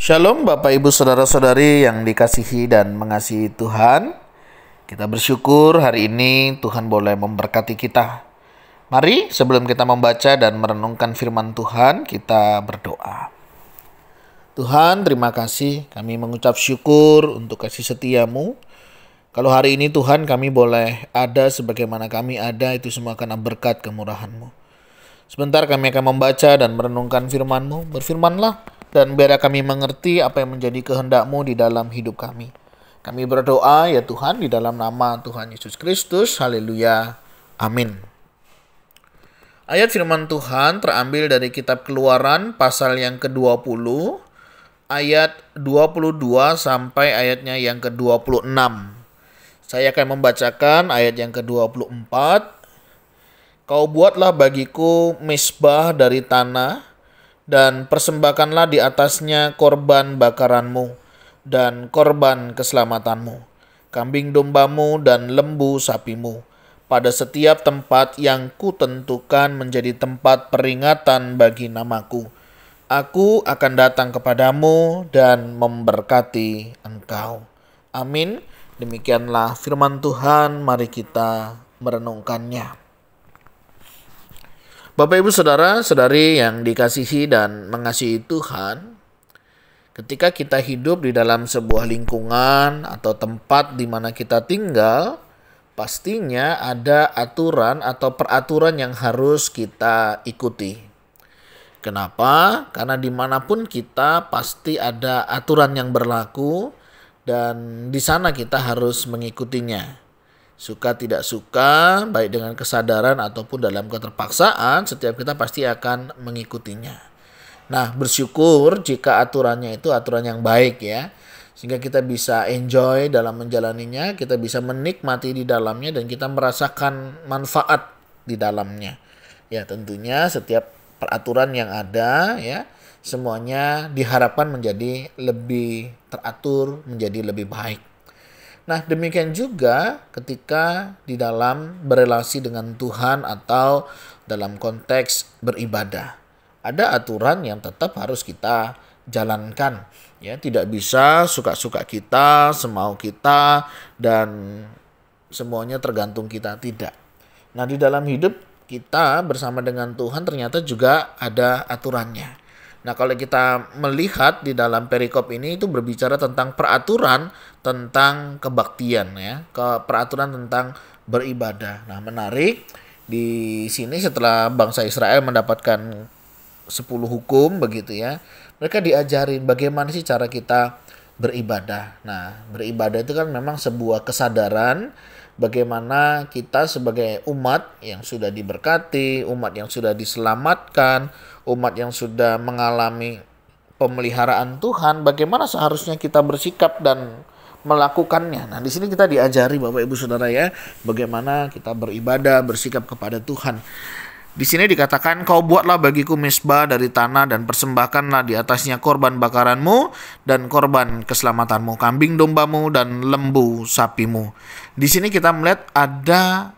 Shalom Bapak Ibu Saudara-saudari yang dikasihi dan mengasihi Tuhan. Kita bersyukur hari ini Tuhan boleh memberkati kita. Mari sebelum kita membaca dan merenungkan firman Tuhan, kita berdoa. Tuhan, terima kasih, kami mengucap syukur untuk kasih setiamu. Kalau hari ini Tuhan kami boleh ada sebagaimana kami ada, itu semua karena berkat kemurahan-Mu. Sebentar kami akan membaca dan merenungkan firman-Mu. Berfirmanlah dan biar kami mengerti apa yang menjadi kehendak-Mu di dalam hidup kami. Kami berdoa ya Tuhan di dalam nama Tuhan Yesus Kristus. Haleluya. Amin. Ayat firman Tuhan terambil dari kitab Keluaran pasal yang ke-20 ayat 22 sampai ayatnya yang ke-26. Saya akan membacakan ayat yang ke-24. Kau buatlah bagiku mezbah dari tanah, dan persembahkanlah di atasnya korban bakaranmu dan korban keselamatanmu, kambing dombamu dan lembu sapimu, pada setiap tempat yang kutentukan menjadi tempat peringatan bagi namaku. Aku akan datang kepadamu dan memberkati engkau. Amin. Demikianlah firman Tuhan, mari kita merenungkannya. Bapak Ibu Saudara-saudari yang dikasihi dan mengasihi Tuhan, ketika kita hidup di dalam sebuah lingkungan atau tempat di mana kita tinggal, pastinya ada aturan atau peraturan yang harus kita ikuti. Kenapa? Karena dimanapun kita pasti ada aturan yang berlaku dan di sana kita harus mengikutinya. Suka tidak suka, baik dengan kesadaran ataupun dalam keterpaksaan, setiap kita pasti akan mengikutinya. Nah, bersyukur jika aturannya itu aturan yang baik ya. Sehingga kita bisa enjoy dalam menjalaninya, kita bisa menikmati di dalamnya dan kita merasakan manfaat di dalamnya. Ya, tentunya setiap peraturan yang ada ya, semuanya diharapkan menjadi lebih teratur, menjadi lebih baik. Nah, demikian juga ketika di dalam berelasi dengan Tuhan atau dalam konteks beribadah. Ada aturan yang tetap harus kita jalankan. Ya, tidak bisa suka-suka kita, semau kita, dan semuanya tergantung kita, tidak. Nah, di dalam hidup kita bersama dengan Tuhan ternyata juga ada aturannya. Nah, kalau kita melihat di dalam perikop ini itu berbicara tentang peraturan tentang kebaktian ya, peraturan tentang beribadah. Nah, menarik di sini setelah bangsa Israel mendapatkan 10 hukum begitu ya, mereka diajarin bagaimana sih cara kita beribadah. Nah, beribadah itu kan memang sebuah kesadaran bagaimana kita sebagai umat yang sudah diberkati, umat yang sudah diselamatkan, umat yang sudah mengalami pemeliharaan Tuhan, bagaimana seharusnya kita bersikap dan melakukannya. Nah, di sini kita diajari Bapak Ibu Saudara ya, bagaimana kita beribadah, bersikap kepada Tuhan. Di sini dikatakan, kau buatlah bagiku mezbah dari tanah dan persembahkanlah di atasnya korban bakaranmu dan korban keselamatanmu, kambing dombamu dan lembu sapimu. Di sini kita melihat ada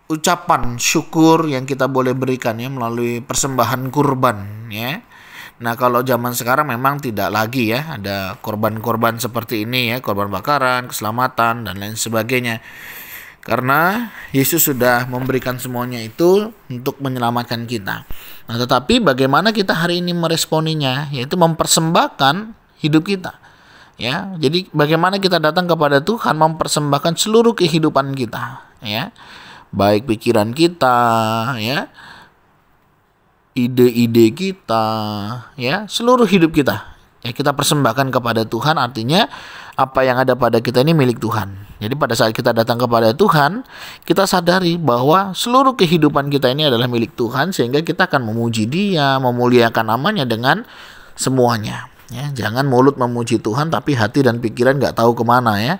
ucapan syukur yang kita boleh berikan ya melalui persembahan kurban ya. Nah, kalau zaman sekarang memang tidak lagi ya ada korban-korban seperti ini ya, korban bakaran, keselamatan dan lain sebagainya. Karena Yesus sudah memberikan semuanya itu untuk menyelamatkan kita. Nah, tetapi bagaimana kita hari ini meresponinya, yaitu mempersembahkan hidup kita. Ya, jadi bagaimana kita datang kepada Tuhan mempersembahkan seluruh kehidupan kita, ya. Baik pikiran kita, ya, ide-ide kita, ya, seluruh hidup kita. Ya, kita persembahkan kepada Tuhan, artinya apa yang ada pada kita ini milik Tuhan. Jadi pada saat kita datang kepada Tuhan, kita sadari bahwa seluruh kehidupan kita ini adalah milik Tuhan, sehingga kita akan memuji Dia, memuliakan namanya dengan semuanya. Ya, jangan mulut memuji Tuhan tapi hati dan pikiran nggak tahu kemana ya.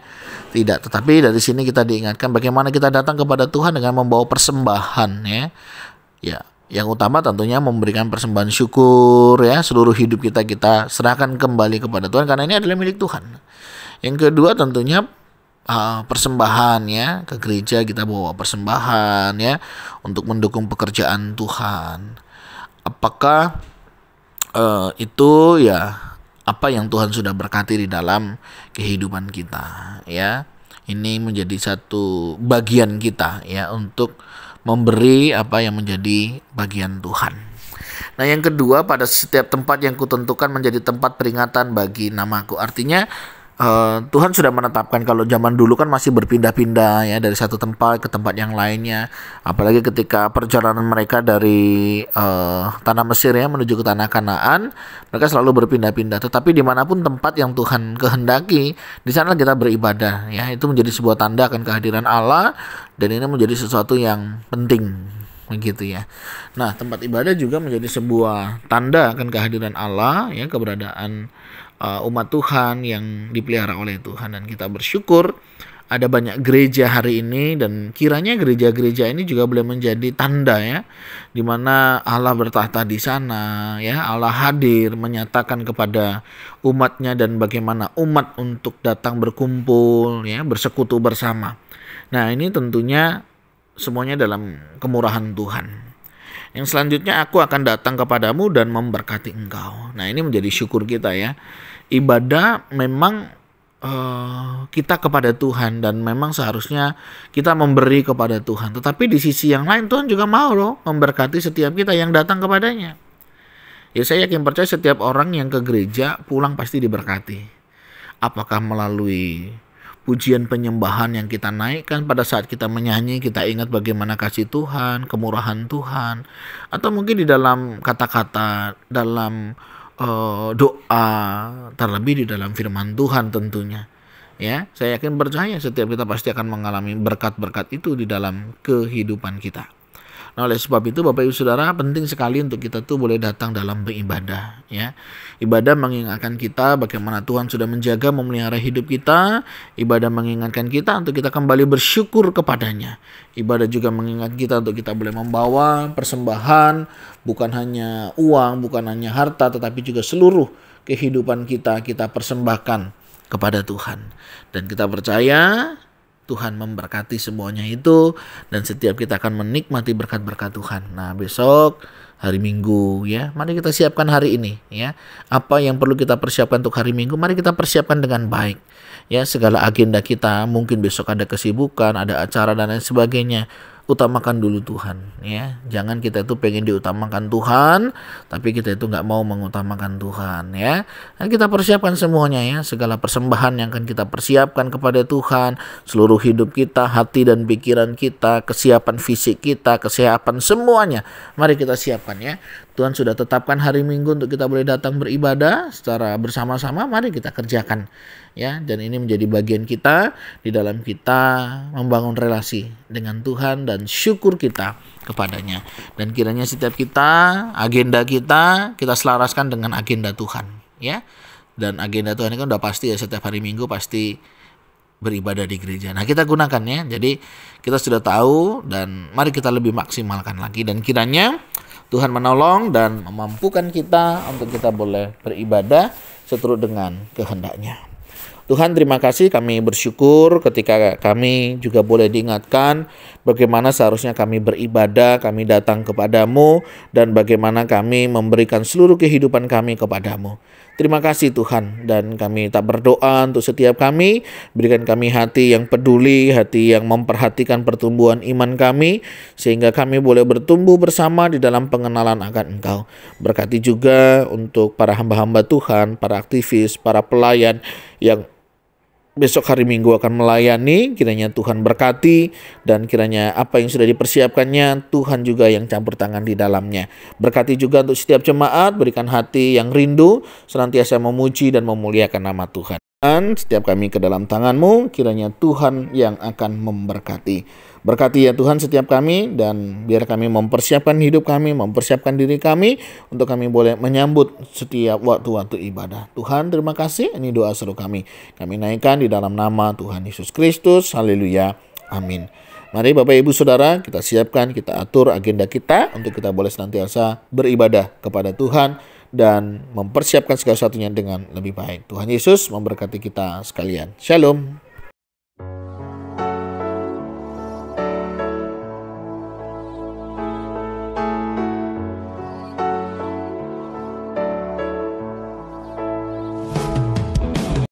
Tidak, tetapi dari sini kita diingatkan bagaimana kita datang kepada Tuhan dengan membawa persembahan ya. Ya, yang utama tentunya memberikan persembahan syukur ya, seluruh hidup kita serahkan kembali kepada Tuhan karena ini adalah milik Tuhan. Yang kedua tentunya persembahan ya, ke gereja kita bawa persembahan ya untuk mendukung pekerjaan Tuhan. Apakah itu ya apa yang Tuhan sudah berkati di dalam kehidupan kita, ya. Ini menjadi satu bagian kita, ya, untuk memberi apa yang menjadi bagian Tuhan. Nah, yang kedua, pada setiap tempat yang kutentukan menjadi tempat peringatan bagi namaku. Artinya Tuhan sudah menetapkan. Kalau zaman dulu kan masih berpindah-pindah, ya, dari satu tempat ke tempat yang lainnya. Apalagi ketika perjalanan mereka dari tanah Mesir, ya, menuju ke tanah Kanaan, mereka selalu berpindah-pindah. Tetapi dimanapun tempat yang Tuhan kehendaki, di sana kita beribadah, ya. Itu menjadi sebuah tanda akan kehadiran Allah, dan ini menjadi sesuatu yang penting, begitu, ya. Nah, tempat ibadah juga menjadi sebuah tanda akan kehadiran Allah, ya, keberadaan umat Tuhan yang dipelihara oleh Tuhan. Dan kita bersyukur ada banyak gereja hari ini, dan kiranya gereja-gereja ini juga boleh menjadi tanda, ya, di mana Allah bertahta di sana, ya, Allah hadir menyatakan kepada umatnya dan bagaimana umat untuk datang berkumpul, ya, bersekutu bersama. Nah, ini tentunya semuanya dalam kemurahan Tuhan. Yang selanjutnya, aku akan datang kepadamu dan memberkati engkau. Nah, ini menjadi syukur kita, ya. Ibadah memang kita kepada Tuhan, dan memang seharusnya kita memberi kepada Tuhan. Tetapi di sisi yang lain, Tuhan juga mau loh memberkati setiap kita yang datang kepadanya. Ya, saya yakin percaya setiap orang yang ke gereja pulang pasti diberkati. Apakah melalui pujian penyembahan yang kita naikkan pada saat kita menyanyi, kita ingat bagaimana kasih Tuhan, kemurahan Tuhan, atau mungkin di dalam kata-kata, dalam doa, terlebih di dalam firman Tuhan tentunya, ya. Saya yakin percaya setiap kita pasti akan mengalami berkat-berkat itu di dalam kehidupan kita. Nah, oleh sebab itu Bapak Ibu Saudara, penting sekali untuk kita tuh boleh datang dalam beribadah, ya. Ibadah mengingatkan kita bagaimana Tuhan sudah menjaga, memelihara hidup kita. Ibadah mengingatkan kita untuk kita kembali bersyukur kepadanya. Ibadah juga mengingatkan kita untuk kita boleh membawa persembahan, bukan hanya uang, bukan hanya harta, tetapi juga seluruh kehidupan kita persembahkan kepada Tuhan. Dan kita percaya Tuhan memberkati semuanya itu, dan setiap kita akan menikmati berkat-berkat Tuhan. Nah, besok hari Minggu, ya, mari kita siapkan hari ini, ya. Apa yang perlu kita persiapkan untuk hari Minggu, mari kita persiapkan dengan baik, ya. Segala agenda kita, mungkin besok ada kesibukan, ada acara dan lain sebagainya, utamakan dulu Tuhan, ya. Jangan kita itu pengen diutamakan Tuhan, tapi kita itu nggak mau mengutamakan Tuhan, ya. Dan kita persiapkan semuanya, ya, segala persembahan yang akan kita persiapkan kepada Tuhan, seluruh hidup kita, hati dan pikiran kita, kesiapan fisik kita, kesiapan semuanya, mari kita siapkan, ya. Tuhan sudah tetapkan hari Minggu untuk kita boleh datang beribadah secara bersama-sama, mari kita kerjakan, ya. Dan ini menjadi bagian kita di dalam kita membangun relasi dengan Tuhan dan syukur kita kepadanya. Dan kiranya setiap kita, agenda kita selaraskan dengan agenda Tuhan, ya. Dan agenda Tuhan ini kan udah pasti, ya, setiap hari Minggu pasti beribadah di gereja. Nah, kita gunakan, ya. Jadi kita sudah tahu, dan mari kita lebih maksimalkan lagi, dan kiranya Tuhan menolong dan memampukan kita untuk kita boleh beribadah seturut dengan kehendak-Nya. Tuhan, terima kasih, kami bersyukur ketika kami juga boleh diingatkan bagaimana seharusnya kami beribadah, kami datang kepadamu, dan bagaimana kami memberikan seluruh kehidupan kami kepadamu. Terima kasih Tuhan, dan kami tak berdoa untuk setiap kami, berikan kami hati yang peduli, hati yang memperhatikan pertumbuhan iman kami, sehingga kami boleh bertumbuh bersama di dalam pengenalan akan Engkau. Berkati juga untuk para hamba-hamba Tuhan, para aktivis, para pelayan yang besok hari Minggu akan melayani, kiranya Tuhan berkati, dan kiranya apa yang sudah dipersiapkannya Tuhan juga yang campur tangan di dalamnya. Berkati juga untuk setiap jemaat, berikan hati yang rindu senantiasa memuji dan memuliakan nama Tuhan. Dan setiap kami ke dalam tangan-Mu, kiranya Tuhan yang akan memberkati. Berkati ya Tuhan setiap kami, dan biar kami mempersiapkan hidup kami, mempersiapkan diri kami untuk kami boleh menyambut setiap waktu-waktu ibadah. Tuhan, terima kasih. Ini doa seru kami. Kami naikkan di dalam nama Tuhan Yesus Kristus. Haleluya. Amin. Mari Bapak Ibu Saudara, kita siapkan, kita atur agenda kita untuk kita boleh senantiasa beribadah kepada Tuhan dan mempersiapkan segala sesuatunya dengan lebih baik. Tuhan Yesus memberkati kita sekalian. Shalom.